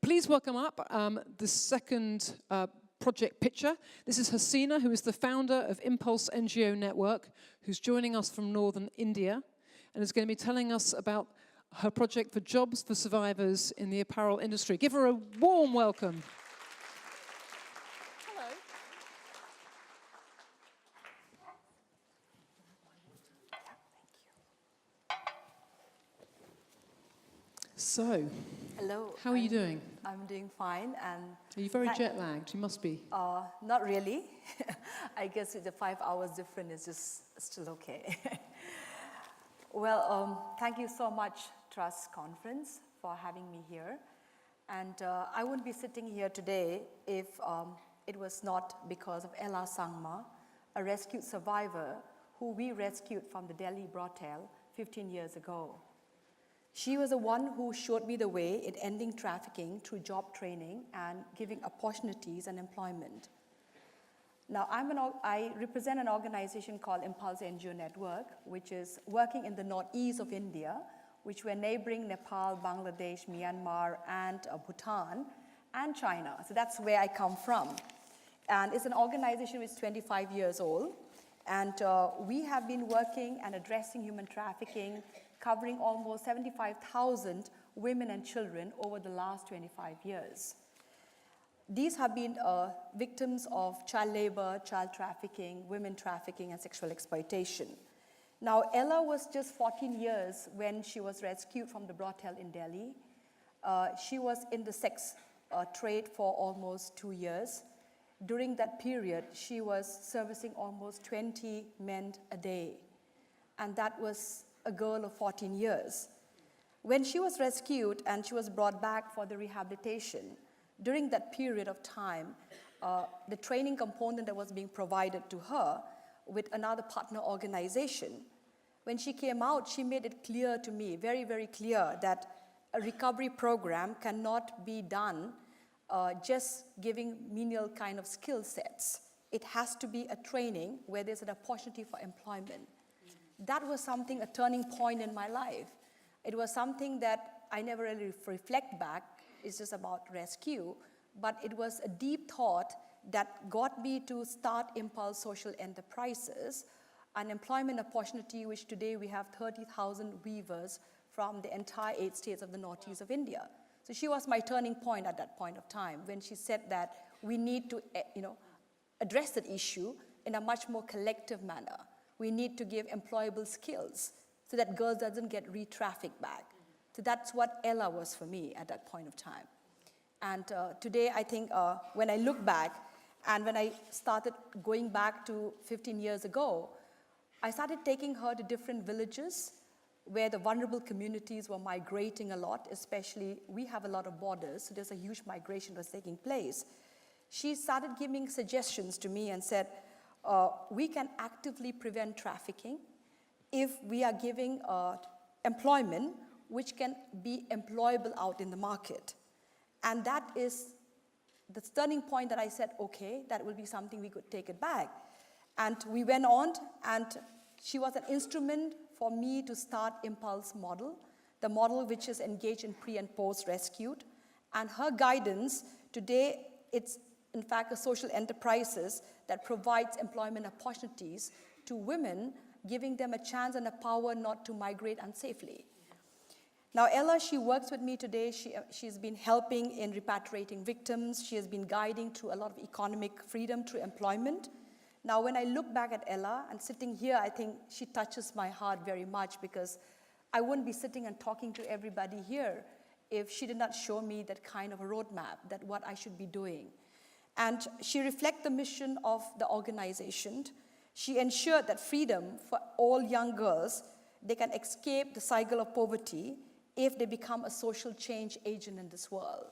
Please welcome up the second project pitcher. This is Hasina, who is the founder of Impulse NGO Network, who's joining us from northern India, and is going to be telling us about her project for jobs for survivors in the apparel industry. Give her a warm welcome. Hello. So, hello. How are you doing? I'm doing fine. And are you very jet lagged? You must be. Not really. I guess the 5 hours difference is just still okay. Well, thank you so much, Trust Conference, for having me here. And I wouldn't be sitting here today if it was not because of Ella Sangma, a rescued survivor who we rescued from the Delhi brothel 15 years ago. She was the one who showed me the way in ending trafficking through job training and giving opportunities and employment. Now, I represent an organization called Impulse NGO Network, which is working in the northeast of India, which we're neighboring Nepal, Bangladesh, Myanmar, and Bhutan, and China. So that's where I come from. And it's an organization which is 25 years old. And we have been working and addressing human trafficking, covering almost 75,000 women and children over the last 25 years. These have been victims of child labor, child trafficking, women trafficking, and sexual exploitation. Now, Ella was just 14 years when she was rescued from the brothel in Delhi. She was in the sex trade for almost 2 years. During that period, she was servicing almost 20 men a day. And that was a girl of 14 years. When she was rescued and she was brought back for the rehabilitation, during that period of time, the training component that was being provided to her with another partner organization, when she came out, she made it clear to me, very, very clear, that a recovery program cannot be done just giving menial kind of skill sets. It has to be a training where there's an opportunity for employment. That was something, a turning point in my life. It was something that I never really reflect back. It's just about rescue. But it was a deep thought that got me to start Impulse Social Enterprises, an employment opportunity which today we have 30,000 weavers from the entire 8 states of the northeast of India. So she was my turning point at that point of time when she said that we need to address that issue in a much more collective manner. We need to give employable skills so that girls doesn't get re-trafficked back. So that's what Ella was for me at that point of time. And today, I think when I look back and when I started going back to 15 years ago, I started taking her to different villages where the vulnerable communities were migrating a lot, especially we have a lot of borders, so there's a huge migration was taking place. She started giving suggestions to me and said, we can actively prevent trafficking if we are giving employment which can be employable out in the market. And that is the turning point that I said, okay, that will be something we could take it back. And we went on, and she was an instrument for me to start Impulse model, the model which is engaged in pre and post rescued. And her guidance, today it's in fact a social enterprises that provides employment opportunities to women, giving them a chance and a power not to migrate unsafely. Now, Ella, she works with me today. She's been helping in repatriating victims. She has been guiding to a lot of economic freedom through employment. Now, when I look back at Ella and sitting here, I think she touches my heart very much because I wouldn't be sitting and talking to everybody here if she did not show me that kind of a roadmap, that what I should be doing. And she reflects the mission of the organization. She ensured that freedom for all young girls, they can escape the cycle of poverty if they become a social change agent in this world.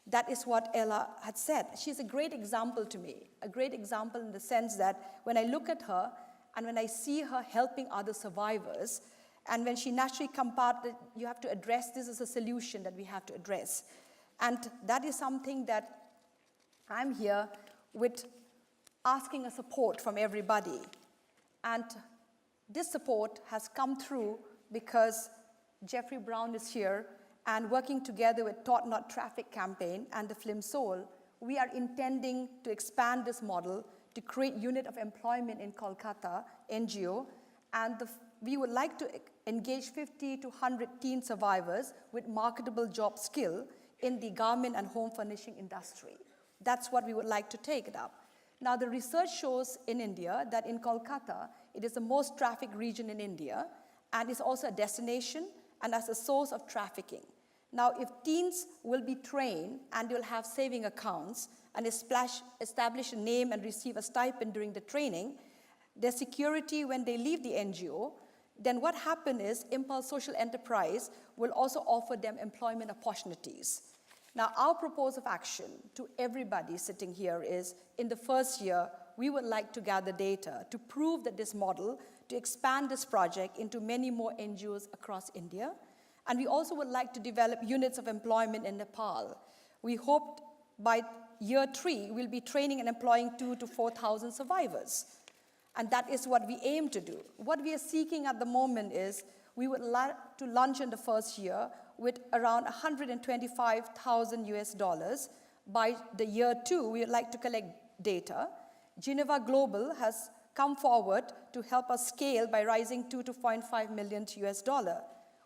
That is what Ella had said. She's a great example to me, a great example in the sense that when I look at her and when I see her helping other survivors, and when she naturally comes out that you have to address this as a solution that we have to address. And that is something that I'm here with asking a support from everybody. And this support has come through because Jeffrey Brown is here and working together with Taught Not Traffic campaign and the film Soul, we are intending to expand this model to create unit of employment in Kolkata, NGO, and we would like to engage 50 to 100 teen survivors with marketable job skill in the garment and home furnishing industry. That's what we would like to take it up. Now, the research shows in India that in Kolkata, it is the most trafficked region in India, and is also a destination and as a source of trafficking. Now, if teens will be trained and will have saving accounts and establish a name and receive a stipend during the training, their security when they leave the NGO, then what happens is Impulse Social Enterprise will also offer them employment opportunities. Now, our proposal of action to everybody sitting here is, in the first year, we would like to gather data to prove that this model, to expand this project into many more NGOs across India. And we also would like to develop units of employment in Nepal. We hope by year 3, we'll be training and employing 2,000 to 4,000 survivors. And that is what we aim to do. What we are seeking at the moment is, we would like to launch in the first year with around $125,000 US. By the year 2, we would like to collect data. Geneva Global has come forward to help us scale by raising $2 to 2.5 million US.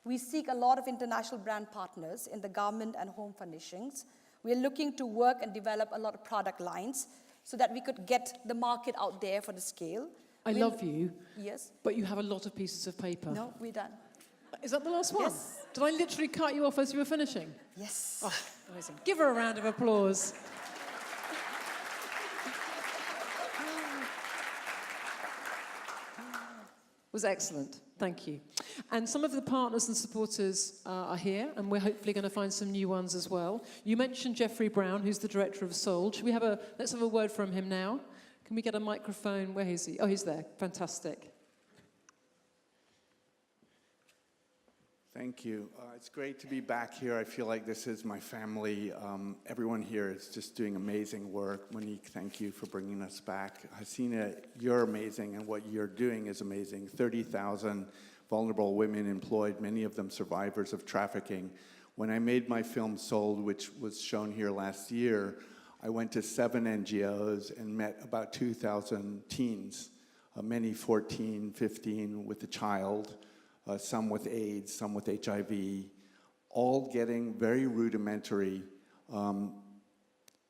We seek a lot of international brand partners in the garment and home furnishings. We are looking to work and develop a lot of product lines so that we could get the market out there for the scale. I love you. Yes. But you have a lot of pieces of paper. No, we're done. Is that the last one? Yes. Did I literally cut you off as you were finishing? Yes. Oh, amazing. Give her a round of applause. Was excellent. Thank you. And some of the partners and supporters are here, and we're hopefully going to find some new ones as well. You mentioned Jeffrey Brown, who's the director of Soul. Should we have let's have a word from him now. Can we get a microphone? Where is he? Oh, he's there. Fantastic. Thank you. It's great to be back here. I feel like this is my family. Everyone here is just doing amazing work. Monique, thank you for bringing us back. Hasina, you're amazing, and what you're doing is amazing. 30,000 vulnerable women employed, many of them survivors of trafficking. When I made my film Sold, which was shown here last year, I went to 7 NGOs and met about 2,000 teens, many 14, 15 with a child, some with AIDS, some with HIV, all getting very rudimentary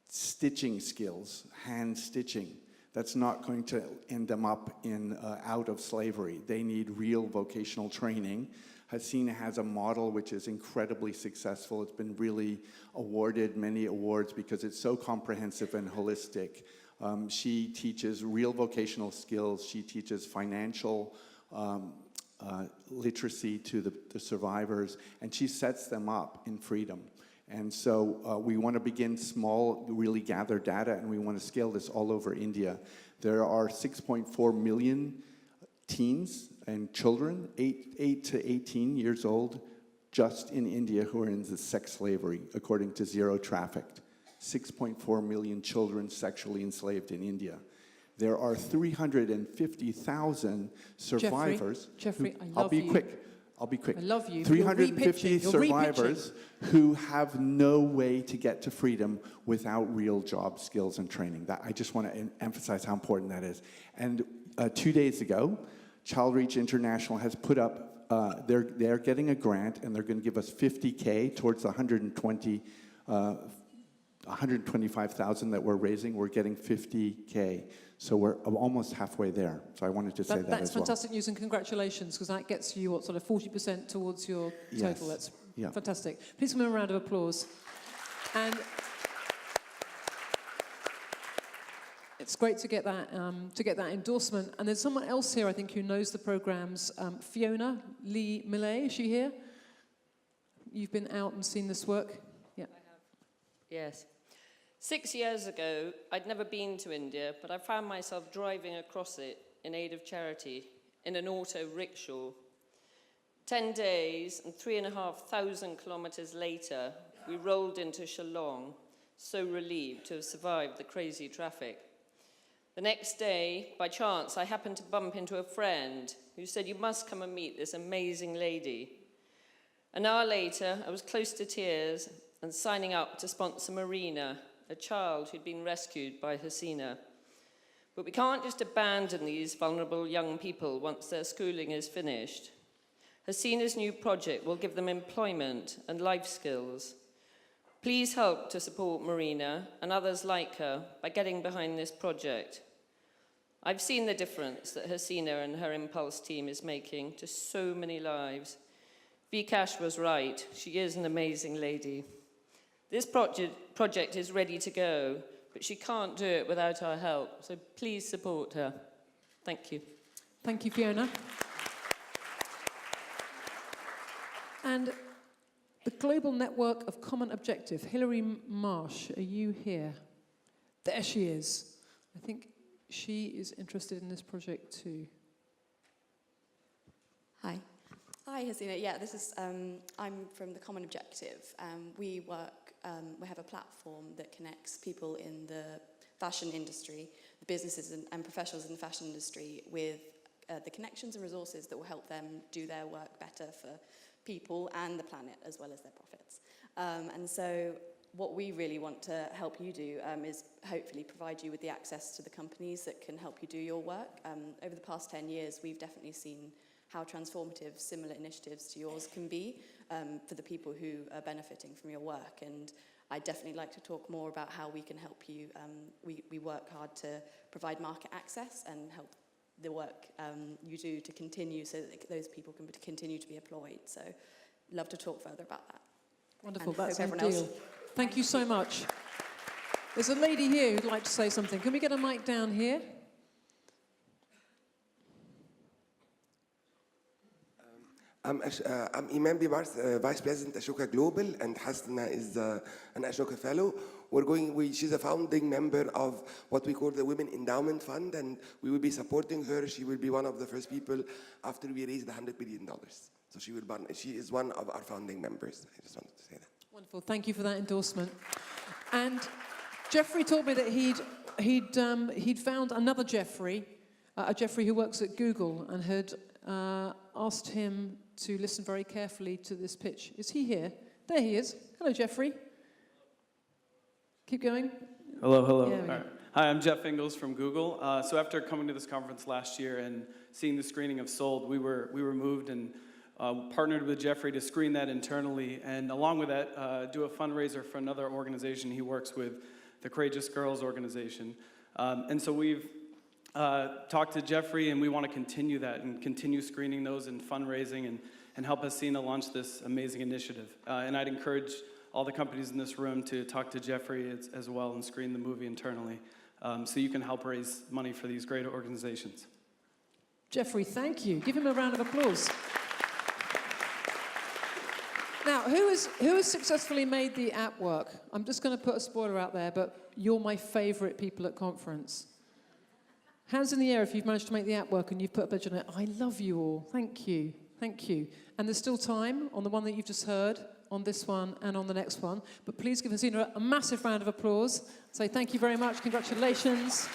stitching skills, hand stitching. That's not going to end them up in out of slavery. They need real vocational training. Hasina has a model which is incredibly successful. It's been really awarded many awards because it's so comprehensive and holistic. She teaches real vocational skills. She teaches financial literacy to the survivors, and she sets them up in freedom. And so we want to begin small, really gather data, and we want to scale this all over India. There are 6.4 million teens and children, 8 to 18 years old, just in India who are in the sex slavery, according to Zero Trafficked. 6.4 million children sexually enslaved in India. There are 350,000 survivors. Jeffrey, I love you. I'll be quick. I love you. 350 survivors who have no way to get to freedom without real job skills and training. I just want to emphasize how important that is. And 2 days ago, Child Reach International has put up, they're getting a grant, and they're going to give us $50K towards the 125,000 that we're raising. We're getting $50K. So we're almost halfway there. So I wanted to say that as well. That's fantastic news, and congratulations, because that gets you, sort of 40% towards your total. Yes. That's fantastic. Please give them a round of applause. And it's great to get that endorsement. And there's someone else here, I think, who knows the programs. Fiona Lee Millay, is she here? You've been out and seen this work? Yeah. I have. Yes. 6 years ago, I'd never been to India, but I found myself driving across it in aid of charity in an auto rickshaw. 10 days and 3,500 kilometers later, we rolled into Shillong, so relieved to have survived the crazy traffic. The next day, by chance, I happened to bump into a friend who said, "You must come and meet this amazing lady." An hour later, I was close to tears and signing up to sponsor Marina, a child who'd been rescued by Hasina. But we can't just abandon these vulnerable young people once their schooling is finished. Hasina's new project will give them employment and life skills. Please help to support Marina and others like her by getting behind this project. I've seen the difference that Hasina and her Impulse team is making to so many lives. Vikash was right, she is an amazing lady. This project is ready to go, but she can't do it without our help, so please support her. Thank you. Thank you, Fiona. And the Global Network of Common Objective, Hilary Marsh, are you here? There she is. I think she is interested in this project too. Hi. Hi, Hasina. Yeah, this is, I'm from the Common Objective. We have a platform that connects people in the fashion industry, the businesses and professionals in the fashion industry with the connections and resources that will help them do their work better for people and the planet, as well as their profits. And so what we really want to help you do is hopefully provide you with the access to the companies that can help you do your work. Over the past 10 years, we've definitely seen how transformative similar initiatives to yours can be for the people who are benefiting from your work. And I'd definitely like to talk more about how we can help you. We work hard to provide market access and help the work you do to continue so that those people can continue to be employed. So love to talk further about that. Wonderful, And that's hope a everyone deal. else- Thank you so much. There's a lady here who'd like to say something. Can we get a mic down here? I'm Iman Bibarth, Vice President Ashoka Global, and Hasina is an Ashoka Fellow. She's a founding member of what we call the Women Endowment Fund, and we will be supporting her. She will be one of the first people after we raise the $100 billion. So she is one of our founding members. I just wanted to say that. Wonderful, thank you for that endorsement. And Jeffrey told me that he'd found another Jeffrey, a Jeffrey who works at Google, and had asked him to listen very carefully to this pitch. Is he here? There he is. Hello, Jeffrey. Keep going. Hello, hello. Yeah, All right. Hi, I'm Jeff Ingalls from Google. So after coming to this conference last year and seeing the screening of Sold, we were moved and partnered with Jeffrey to screen that internally, and along with that, do a fundraiser for another organization he works with, the Courageous Girls organization. And so we've talked to Jeffrey, and we want to continue that and continue screening those and fundraising and help Hasina launch this amazing initiative. And I'd encourage all the companies in this room to talk to Jeffrey as well and screen the movie internally so you can help raise money for these great organizations. Jeffrey, thank you. Give him a round of applause. Now, who has successfully made the app work? I'm just going to put a spoiler out there, but you're my favorite people at conference. Hands in the air if you've managed to make the app work and you've put a badge on it. I love you all. Thank you. Thank you. And there's still time on the one that you've just heard, on this one, and on the next one. But please give Hasina a massive round of applause. Say thank you very much. Congratulations.